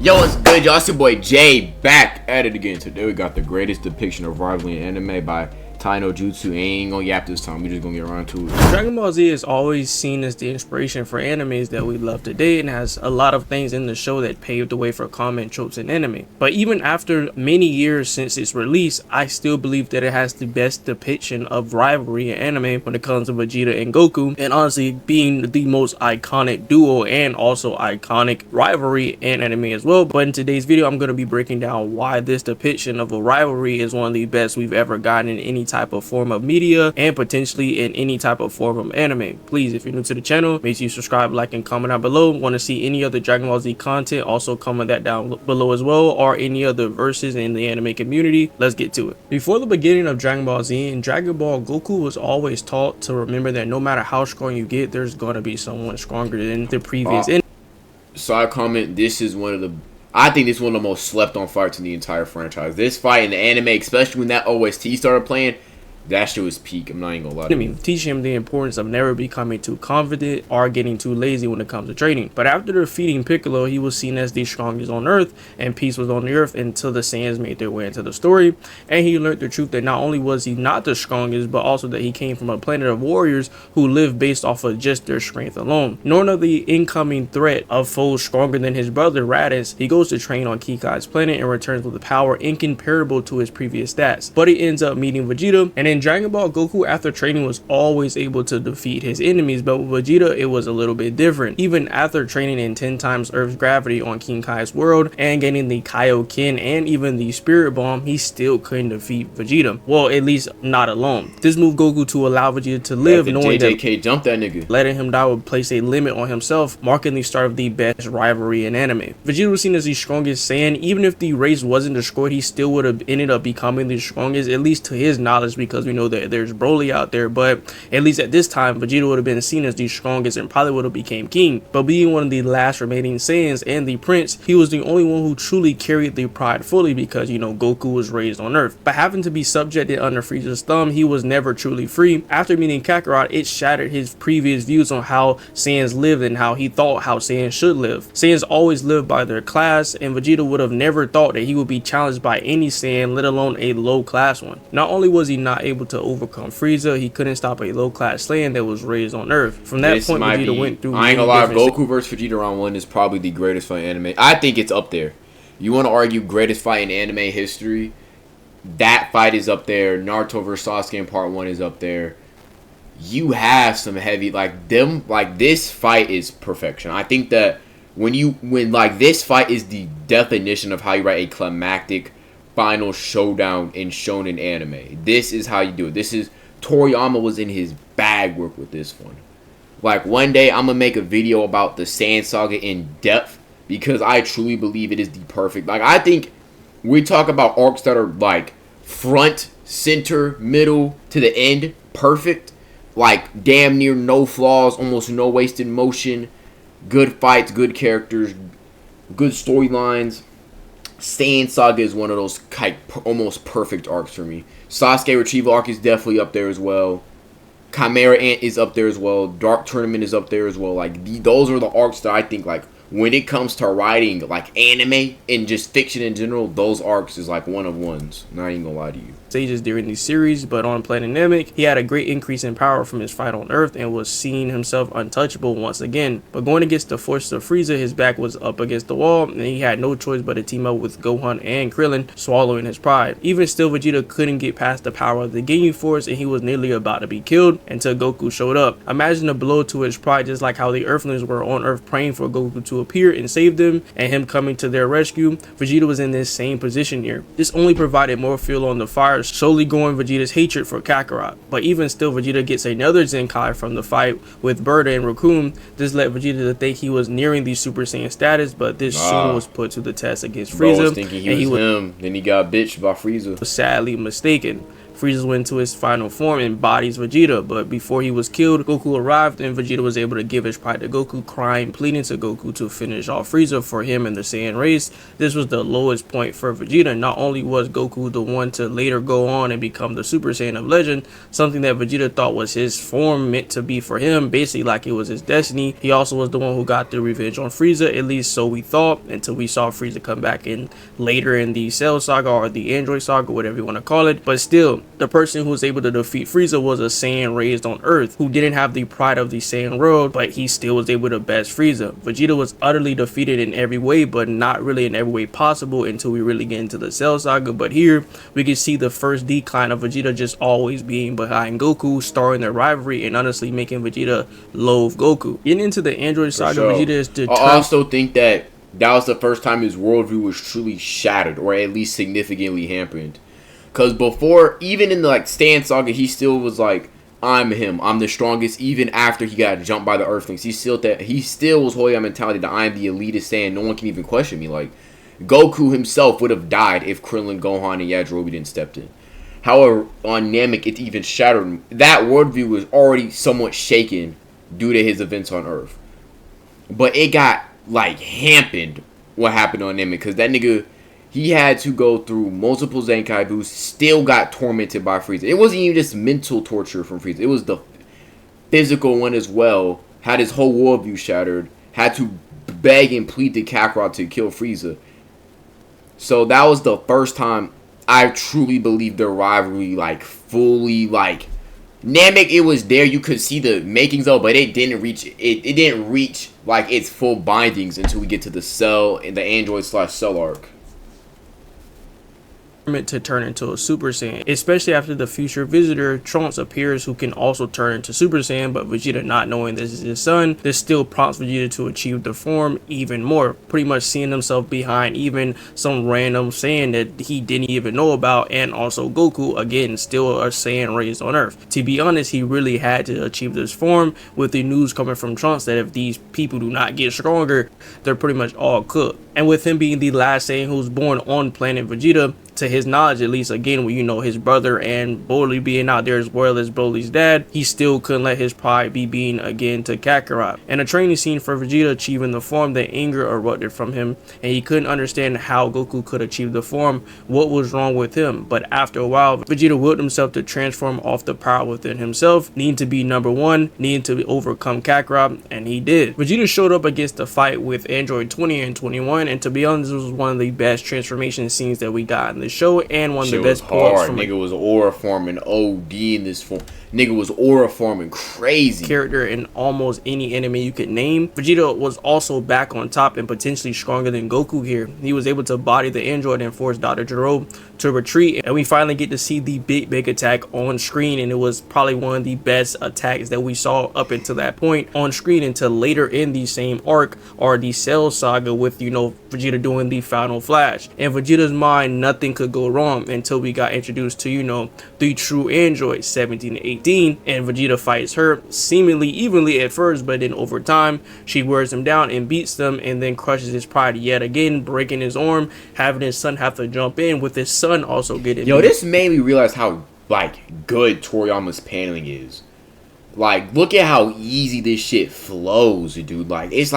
Yo, what's good, y'all? It's your boy Jay back at it again. Today we got the greatest depiction of rivalry in anime by Taino Jutsu. Ain't gonna yap this time, we just gonna get around to it. Dragon Ball Z is always seen as the inspiration for animes that we love today and has a lot of things in the show that paved the way for common tropes in anime. But even after many years since its release, I still believe that it has the best depiction of rivalry in anime when it comes to Vegeta and Goku, and honestly being the most iconic duo and also iconic rivalry in anime as well. But in today's video, I'm going to be breaking down why this depiction of a rivalry is one of the best we've ever gotten in any type of form of media and potentially in any type of form of anime. Please, if you're new to the channel, make sure you subscribe, like, and comment down below. Want to see any other Dragon Ball Z content, also comment that down below as well, or any other verses in the anime community. Let's get to it. Before the beginning of Dragon Ball Z, in Dragon Ball, Goku was always taught to remember that no matter how strong you get, there's going to be someone stronger than the previous Side comment, I think this is one of the most slept on fights in the entire franchise. This fight in the anime, especially when that OST started playing, that shit was peak. I'm not even gonna lie to you. Teaching him the importance of never becoming too confident or getting too lazy when it comes to training. But after defeating Piccolo, he was seen as the strongest on Earth, and peace was on the Earth until the Saiyans made their way into the story. And he learned the truth that not only was he not the strongest, but also that he came from a planet of warriors who lived based off of just their strength alone. Knowing of the incoming threat of foes stronger than his brother Raditz, he goes to train on Kikai's planet and returns with a power incomparable to his previous stats. But he ends up meeting Vegeta, and in Dragon Ball, Goku after training was always able to defeat his enemies, but with Vegeta it was a little bit different. Even after training in 10 times Earth's gravity on King Kai's world and getting the Kaioken and even the Spirit Bomb, he still couldn't defeat Vegeta. Well, at least not alone. This moved Goku to allow Vegeta to live, knowing JJK that jumped that nigga. Letting him die would place a limit on himself, marking the start of the best rivalry in anime. Vegeta was seen as the strongest Saiyan. Even if the race wasn't destroyed, he still would have ended up becoming the strongest, at least to his knowledge, because we know that there's Broly out there, but at least at this time Vegeta would have been seen as the strongest and probably would have became king. But being one of the last remaining Saiyans and the prince, he was the only one who truly carried the pride fully, because you know Goku was raised on Earth. But having to be subjected under Frieza's thumb, he was never truly free. After meeting Kakarot, it shattered his previous views on how Saiyans lived and how he thought how Saiyans should live. Saiyans always lived by their class, and Vegeta would have never thought that he would be challenged by any Saiyan, let alone a low class one. Not only was he not able to overcome Frieza, he couldn't stop a low-class Saiyan that was raised on Earth. From that point, Vegeta went through. I ain't gonna lie, Goku vs Vegeta round 1 is probably the greatest fight in anime. I think it's up there. You want to argue greatest fight in anime history? That fight is up there. Naruto vs Sasuke in part 1 is up there. You have some heavy this fight is perfection. I think that when this fight is the definition of how you write a climactic final showdown in shonen anime. This is how you do it. Toriyama was in his bag work with this one. Like, one day I'm gonna make a video about the Saiyan Saga in depth, because I truly believe it is the perfect. Like, I think we talk about arcs that are like front, center, middle to the end, perfect. Like, damn near no flaws, almost no wasted motion, good fights, good characters, good storylines. Saiyan Saga is one of those almost perfect arcs for me. Sasuke Retrieval arc is definitely up there as well. Chimera Ant is up there as well. Dark Tournament is up there as well. Like, those are the arcs that I think, like, when it comes to writing, like, anime and just fiction in general, those arcs is like one of ones. Not even gonna lie to you. Stages during the series, but on Planet Namek, he had a great increase in power from his fight on Earth and was seeing himself untouchable once again. But going against the forces of Frieza, his back was up against the wall, and he had no choice but to team up with Gohan and Krillin, swallowing his pride. Even still, Vegeta couldn't get past the power of the Ginyu Force, and he was nearly about to be killed until Goku showed up. Imagine a blow to his pride, just like how the Earthlings were on Earth praying for Goku to appear and save them, and him coming to their rescue. Vegeta was in this same position here. This only provided more fuel on the fire, solely going Vegeta's hatred for Kakarot. But even still, Vegeta gets another Zenkai from the fight with Berta and Raccoon. This led Vegeta to think he was nearing the Super Saiyan status, but this soon was put to the test against Frieza. Bro was thinking he was him, then he got bitched by Frieza. Was sadly mistaken. Frieza went into his final form and bodies Vegeta, but before he was killed, Goku arrived and Vegeta was able to give his pride to Goku, crying, pleading to Goku to finish off Frieza for him and the Saiyan race. This was the lowest point for Vegeta. Not only was Goku the one to later go on and become the Super Saiyan of Legend, something that Vegeta thought was his form meant to be for him, basically like it was his destiny. He also was the one who got the revenge on Frieza, at least so we thought, until we saw Frieza come back in later in the Cell Saga or the Android Saga, whatever you want to call it. But still, the person who was able to defeat Frieza was a Saiyan raised on Earth, who didn't have the pride of the Saiyan world, but he still was able to best Frieza. Vegeta was utterly defeated in every way, but not really in every way possible until we really get into the Cell Saga. But here, we can see the first decline of Vegeta just always being behind Goku, starting their rivalry, and honestly making Vegeta loathe Goku. Getting into the Android Saga, sure. Vegeta is determined. I also think that was the first time his worldview was truly shattered, or at least significantly hampered. Because before, even in the Saiyan Saga, he still was like, I'm him, I'm the strongest. Even after he got jumped by the Earthlings, he still was holding that mentality that I'm the elitist Saiyan. No one can even question me. Like, Goku himself would have died if Krillin, Gohan, and Yajirobe didn't step in. However, on Namek, it even shattered. That worldview was already somewhat shaken due to his events on Earth. But it got, hampered what happened on Namek. Because that nigga, he had to go through multiple Zenkai boosts, still got tormented by Frieza. It wasn't even just mental torture from Frieza. It was the physical one as well. Had his whole worldview shattered. Had to beg and plead to Kakarot to kill Frieza. So that was the first time I truly believe the rivalry, fully, Namek, it was there. You could see the makings of, but it didn't reach, it didn't reach, its full bindings until we get to the Cell, and the Android/Cell arc. To turn into a Super Saiyan, especially after the future visitor Trunks appears, who can also turn into Super Saiyan, but Vegeta, not knowing this is his son, this still prompts Vegeta to achieve the form even more, pretty much seeing himself behind even some random Saiyan that he didn't even know about, and also Goku, again, still a Saiyan raised on Earth. To be honest, he really had to achieve this form, with the news coming from Trunks that if these people do not get stronger, they're pretty much all cooked. And with him being the last Saiyan who was born on planet Vegeta, to his knowledge at least, again, when his brother and Broly being out there as well as Broly's dad, he still couldn't let his pride be being again to Kakarot. And a training scene for Vegeta achieving the form, that anger erupted from him, and he couldn't understand how Goku could achieve the form, what was wrong with him. But after a while, Vegeta willed himself to transform off the power within himself, needing to be number one, needing to overcome Kakarot, and he did. Vegeta showed up against the fight with Android 20 and 21, and to be honest, this was one of the best transformation scenes that we got in the show, and one of the best pull-ups from nigga was aura forming OD in this form. Nigga was aura forming crazy. Character in almost any anime you could name. Vegeta was also back on top and potentially stronger than Goku here. He was able to body the android and force Dr. Gero to retreat, and we finally get to see the big attack on screen, and it was probably one of the best attacks that we saw up until that point on screen, until later in the same arc or the Cell Saga with Vegeta doing the final flash. In Vegeta's mind, nothing could go wrong until we got introduced to the true android 17 and 18, and Vegeta fights her seemingly evenly at first, but then over time she wears him down and beats them, and then crushes his pride yet again, breaking his arm, having his son have to jump in, with his son also getting beat. This made me realize how good Toriyama's paneling is. Look at how easy this shit flows, dude. It's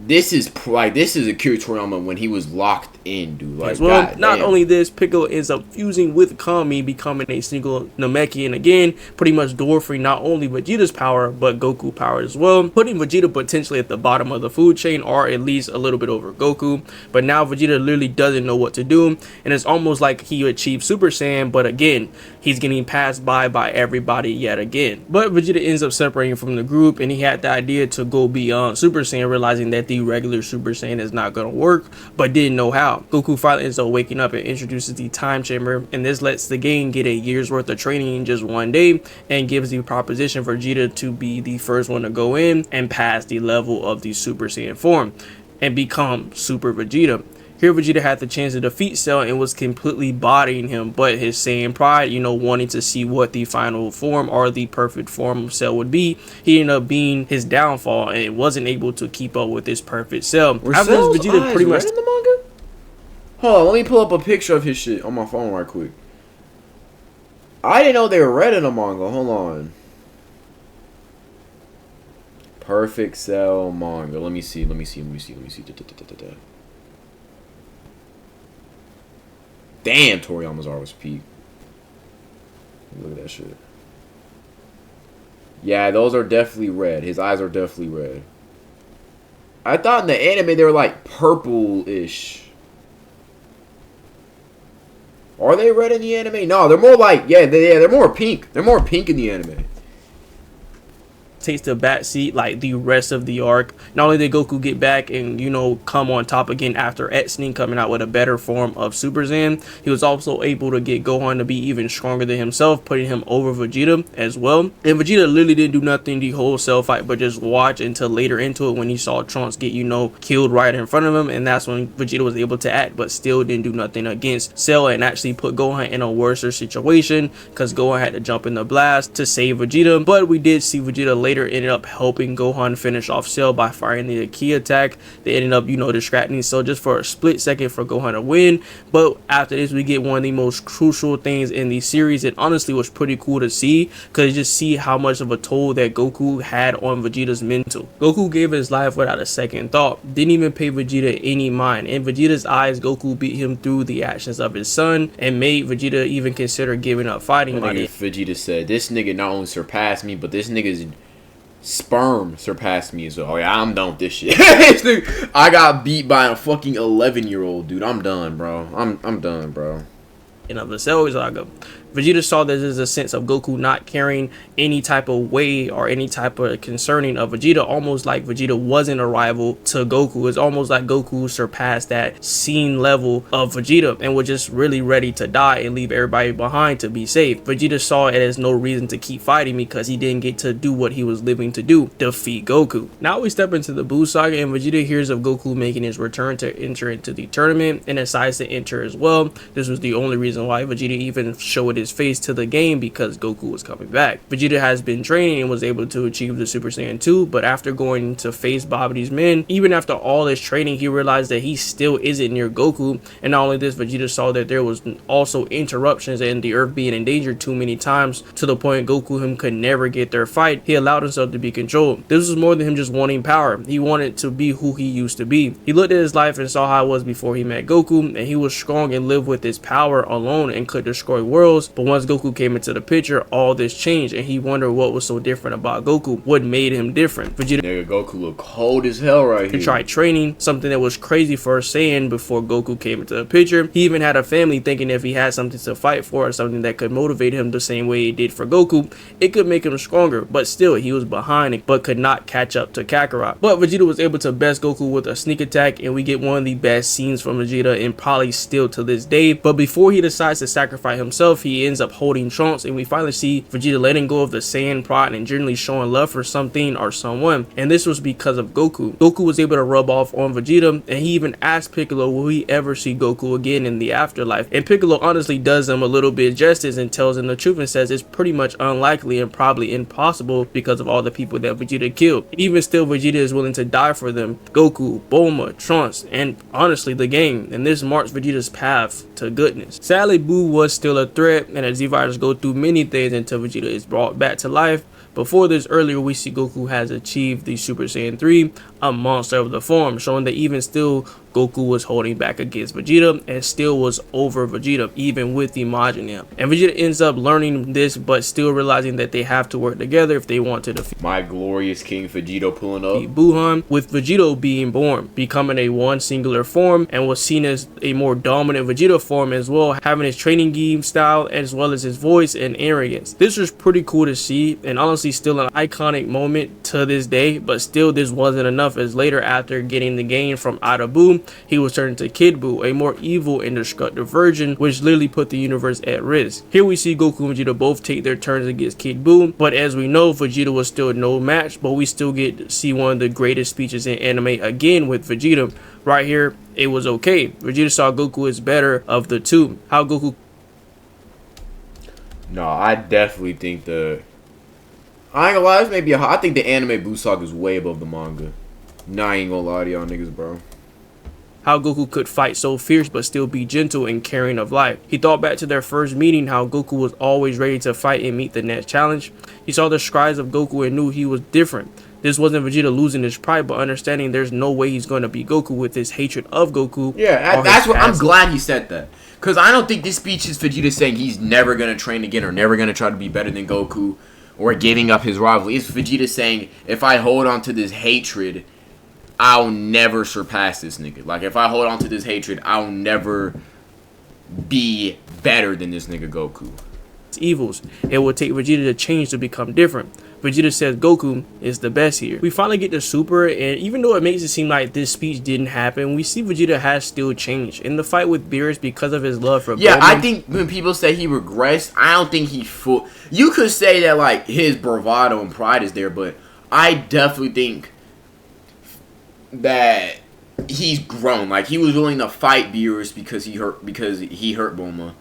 this is Akira Toriyama when he was locked in, dude. Not only this, Piccolo ends up fusing with Kami, becoming a single Namekian again, pretty much dwarfing not only Vegeta's power, but Goku power as well, putting Vegeta potentially at the bottom of the food chain, or at least a little bit over Goku. But now Vegeta literally doesn't know what to do, and it's almost like he achieved Super Saiyan, but again, he's getting passed by everybody yet again. But Vegeta ends up separating from the group, and he had the idea to go beyond Super Saiyan, realizing that the regular Super Saiyan is not going to work, but didn't know how. Goku finally ends up waking up and introduces the time chamber, and this lets the gang get a year's worth of training in just one day, and gives the proposition for Vegeta to be the first one to go in and pass the level of the Super Saiyan form and become Super Vegeta. Here Vegeta had the chance to defeat Cell and was completely bodying him, but his Saiyan pride, wanting to see what the final form or the perfect form of Cell would be, he ended up being his downfall and wasn't able to keep up with his perfect Cell. After Vegeta pretty much in the manga? Hold on, let me pull up a picture of his shit on my phone right quick. I didn't know they were red in the manga. Hold on. Perfect Cell manga. Let me see. Da, da, da. Damn, Toriyama's art was peak. Look at that shit. Yeah, those are definitely red. His eyes are definitely red. I thought in the anime they were like purple-ish. Are they red in the anime? No, they're more like, they're more pink. They're more pink in the anime. Takes the back seat like the rest of the arc. Not only did Goku get back and, you know, come on top again after Etzning coming out with a better form of Super Saiyan, he was also able to get Gohan to be even stronger than himself, putting him over Vegeta as well. And Vegeta literally didn't do nothing the whole Cell fight but just watch until later into it when he saw Trunks get, you know, killed right in front of him, and that's when Vegeta was able to act, but still didn't do nothing against Cell and actually put Gohan in a worse situation because Gohan had to jump in the blast to save Vegeta. But we did see Vegeta later ended up helping Gohan finish off Cell by firing the key attack. They ended up, you know, distracting Cell just for a split second for Gohan to win. But after this, we get one of the most crucial things in the series. It honestly was pretty cool to see because just see how much of a toll that Goku had on Vegeta's mental. Goku gave his life without a second thought, didn't even pay Vegeta any mind. In Vegeta's eyes, Goku beat him through the actions of his son and made Vegeta even consider giving up fighting. Vegeta said, this nigga not only surpassed me, but this nigga's sperm surpassed me. So, oh yeah, I'm done with this shit. I got beat by a fucking 11-year-old, dude. I'm done, bro. I'm done, bro. Of the Cell Saga, Vegeta saw that there's a sense of Goku not caring any type of way or any type of concerning of Vegeta, almost like Vegeta wasn't a rival to Goku. It's almost like Goku surpassed that scene level of Vegeta and was just really ready to die and leave everybody behind to be safe. Vegeta saw it as no reason to keep fighting because he didn't get to do what he was living to do, defeat Goku. Now we step into the Buu Saga and Vegeta hears of Goku making his return to enter into the tournament and decides to enter as well. This was the only reason why Vegeta even showed his face to the game, because Goku was coming back. Vegeta has been training and was able to achieve the Super Saiyan 2, but after going to face Babidi's men, even after all his training, he realized that he still isn't near Goku. And not only this, Vegeta saw that there was also interruptions and the Earth being endangered too many times to the point Goku him could never get their fight. He allowed himself to be controlled. This was more than him just wanting power. He wanted to be who he used to be. He looked at his life and saw how it was before he met Goku, and he was strong and lived with his power alone and could destroy worlds. But once Goku came into the picture, all this changed, and he wondered what was so different about Goku, what made him different. Vegeta, nigga, Goku look cold as hell right here. He tried training, something that was crazy for a Saiyan before Goku came into the picture. He even had a family, thinking if he had something to fight for or something that could motivate him the same way it did for Goku, it could make him stronger. But still, he was behind it, but could not catch up to Kakarot. But Vegeta was able to best Goku with a sneak attack, and we get one of the best scenes from Vegeta, and probably still to this day. But before he decides to sacrifice himself, he ends up holding Trunks, and we finally see Vegeta letting go of the Saiyan pride and generally showing love for something or someone. And this was because of Goku. Goku was able to rub off on Vegeta, and he even asked Piccolo, will he ever see Goku again in the afterlife? And Piccolo honestly does him a little bit justice and tells him the truth and says it's pretty much unlikely and probably impossible because of all the people that Vegeta killed. Even still, Vegeta is willing to die for them. Goku, Bulma, Trunks, and honestly the gang. And this marks Vegeta's path to goodness. Sadly, Buu was still a threat, and as Z-Fighters go through many things until Vegeta is brought back to life. Before this, earlier we see Goku has achieved the Super Saiyan 3, a monster of the form, showing that even still Goku was holding back against Vegeta and still was over Vegeta, even with the Majin. And Vegeta ends up learning this, but still realizing that they have to work together if they want to defeat my glorious King Vegito pulling up. Buhan, with Vegito being born, becoming a one singular form, and was seen as a more dominant Vegeta form as well, having his training game style as well as his voice and arrogance. This was pretty cool to see, and honestly still an iconic moment to this day, but still this wasn't enough, as later after getting the gain from Ada Buu, he was turned into Kid Buu, a more evil and destructive version, which literally put the universe at risk. Here we see Goku and Vegeta both take their turns against Kid Buu, but as we know, Vegeta was still no match, but we still get to see one of the greatest speeches in anime again with Vegeta. Right here, it was okay. Vegeta saw Goku as better of the two. How Goku... No, I definitely think I ain't gonna lie, this may be I think the anime Buu Saga is way above the manga. Nah, I ain't gonna lie to y'all niggas, bro. how Goku could fight so fierce but still be gentle and caring of life. He thought back to their first meeting, how Goku was always ready to fight and meet the next challenge. He saw the strides of Goku and knew he was different. This wasn't Vegeta losing his pride, but understanding there's no way he's going to beat Goku with his hatred of Goku. Yeah, that's what I'm glad he said that. Because I don't think this speech is Vegeta saying he's never going to train again or never going to try to be better than Goku or giving up his rivalry. It's Vegeta saying, if I hold on to this hatred, I'll never surpass this nigga. Like, if I hold on to this hatred, I'll never be better than this nigga Goku. Evils. It will take Vegeta to change to become different. Vegeta says Goku is the best here. We finally get to Super, and even though it makes it seem like this speech didn't happen, we see Vegeta has still changed. In the fight with Beerus, because of his love for Yeah, Bulma, I think when people say he regressed, I don't think he full. You could say that like his bravado and pride is there, but I definitely think that he's grown. Like, he was willing to fight Beerus because he hurt Bulma.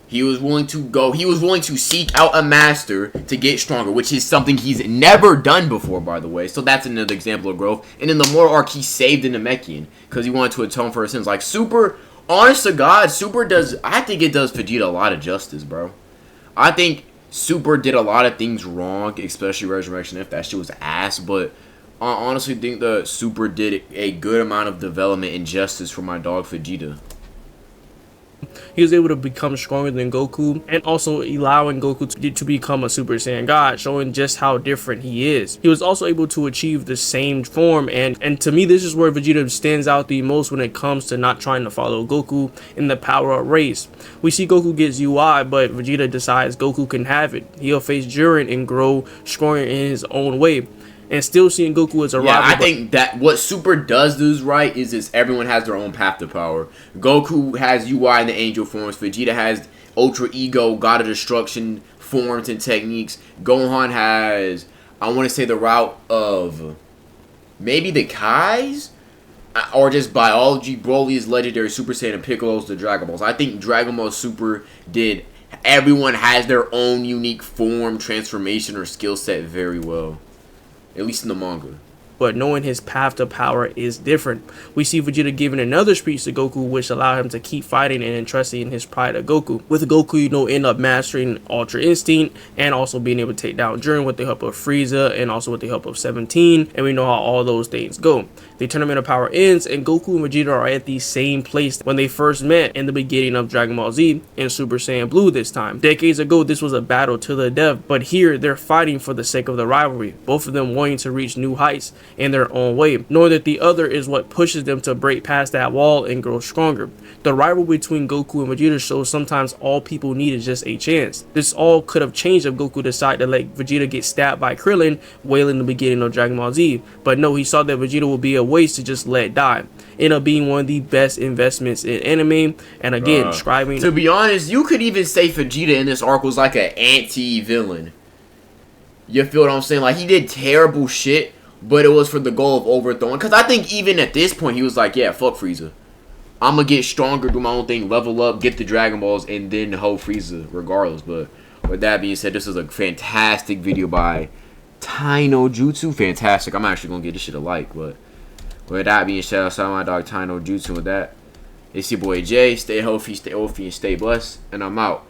He was willing to go. He was willing to seek out a master to get stronger, which is something he's never done before, by the way. So that's another example of growth. And in the Mortal arc, he saved the Namekian because he wanted to atone for his sins. Like, Super, honest to God, Super does. I think it does Vegeta a lot of justice, bro. I think Super did a lot of things wrong, especially Resurrection F. That shit was ass. But I honestly think that Super did a good amount of development and justice for my dog Vegeta. he was able to become stronger than Goku, and also allowing Goku to become a Super Saiyan God, showing just how different he is. He was also able to achieve the same form, and to me, this is where Vegeta stands out the most when it comes to not trying to follow Goku in the power-up race. We see Goku gets UI, but Vegeta decides Goku can have it. He'll face Jiren and grow stronger in his own way. And still seeing Goku as a rival. I think that what Super does right is everyone has their own path to power. Goku has UI in the angel forms. Vegeta has Ultra Ego, God of Destruction forms and techniques. Gohan has, I want to say, the route of maybe the Kais? Or just biology, Broly's legendary Super Saiyan, and Piccolo's the Dragon Balls. I think Dragon Ball Super did. Everyone has their own unique form, transformation, or skill set very well. At least in the manga. But knowing his path to power is different. We see Vegeta giving another speech to Goku, which allowed him to keep fighting and entrusting in his pride of Goku. With Goku, end up mastering Ultra Instinct and also being able to take down Jiren with the help of Frieza and also with the help of 17. And we know how all those things go. The Tournament of Power ends, and Goku and Vegeta are at the same place when they first met in the beginning of Dragon Ball Z in Super Saiyan Blue this time. Decades ago, this was a battle to the death, but here they're fighting for the sake of the rivalry, both of them wanting to reach new heights in their own way, knowing that the other is what pushes them to break past that wall and grow stronger. The rivalry between Goku and Vegeta shows sometimes all people need is just a chance. This all could have changed if Goku decided to let Vegeta get stabbed by Krillin way in the beginning of Dragon Ball Z, but no, he saw that Vegeta would be a waste to just let die. End up being one of the best investments in anime, and again, describing. To be honest, you could even say Vegeta in this arc was like an anti-villain. You feel what I'm saying? Like, he did terrible shit, but it was for the goal of overthrowing. Because I think even at this point, he was like, yeah, fuck Frieza. I'm going to get stronger, do my own thing, level up, get the Dragon Balls, and then hold Frieza regardless. But with that being said, this is a fantastic video by Taino Jutsu. Fantastic. I'm actually going to get this shit a like. But with that being said, I'll my dog Taino Jutsu with that. It's your boy Jay. Stay healthy, and stay blessed. And I'm out.